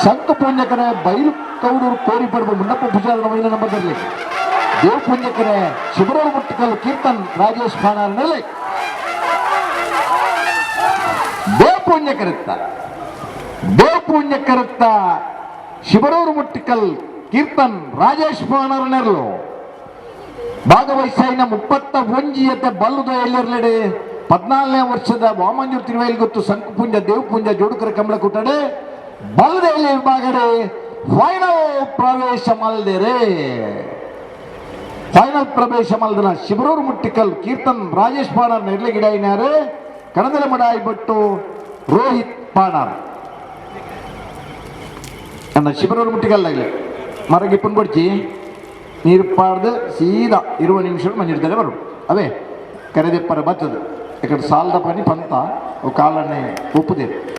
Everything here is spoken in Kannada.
ಸಂಘ ಪುಣ್ಯಕರ ಬೈಲು ಕೌಡೂರು ಕೋರಿ ಪಡೆದು ಮುನ್ನಪ್ಪ ಪೂಜಾರ ಮೈನ ನಂಬರ್ದಲ್ಲಿ ದೇವ ಪುಣ್ಯಕರ ಶಿಬರೂರು ಮುಟ್ಟಿಕಲ್ ಕೀರ್ತನ್ ರಾಜೇಶ್ ಪಾಣಾರ್ನಲ್ಲಿ ದೇವ ಪುಣ್ಯಕರುತ್ತ ಶಿಬರೂರು ಮುಟ್ಟಿಕಲ್ ಕೀರ್ತನ್ ರಾಜೇಶ್ ಪಾಣಾರ್ನೆರ್ಲು ಭಾಗವಹಿಸಿನ 31 ಬಲ್ಲುದ ಎಲ್ಲೆರಲೆಡೆ 14ನೇ ವರ್ಷದ ವಾಮಂಜೂರು ತಿರುವೈಲ್ ಗೊತ್ತು ಸಂಕುಪುಂಜ ದೇವಪುಂಜ ಜೋಡುಕರ ಕಮಲ ಕುಟ್ಟಡೆ ಬಲ್ಲದಲ್ಲಿ ವಿಭಾಗಡೆ ಫೈನಲ್ ಪ್ರವೇಶ ಮಲ್ದೇರೆ ಫೈನಲ್ ಪ್ರವೇಶ ಮಲ್ದನ ಶಿಬರೂರು ಮುಟ್ಟಿಕಲ್ ಕೀರ್ತನ್ ರಾಜೇಶ್ ಪಾಣಾರ್ ನೆರ್ಲೆ ಗಿಡಾಯಿನಾರೆ ಕಣದಲ ಮಡಾಯಿ ಬಟ್ಟು ರೋಹಿತ್ ಪಾಣಾರ್ ಅನ್ನ ಶಿಬರೂರು ಮುಟ್ಟಿಕಲ್ ಮರಗಿಪ್ಪನ್ ಬಡ್ಚಿ ನೀರು ಪಾಡ್ದು ಸೀದಾ 20 ನಿಮಿಷ ಮಂಜಿಡ್ತಾರೆ ಬರು ಅವೇ ಕರೆದೆಪ್ಪರ ಬರ್ತದೆ ಯಾಕಂದ್ರೆ ಸಾಲದ ಪನಿ ಪಂತ ಅವು ಕಾಲನ್ನೇ ಒಪ್ಪುದೇ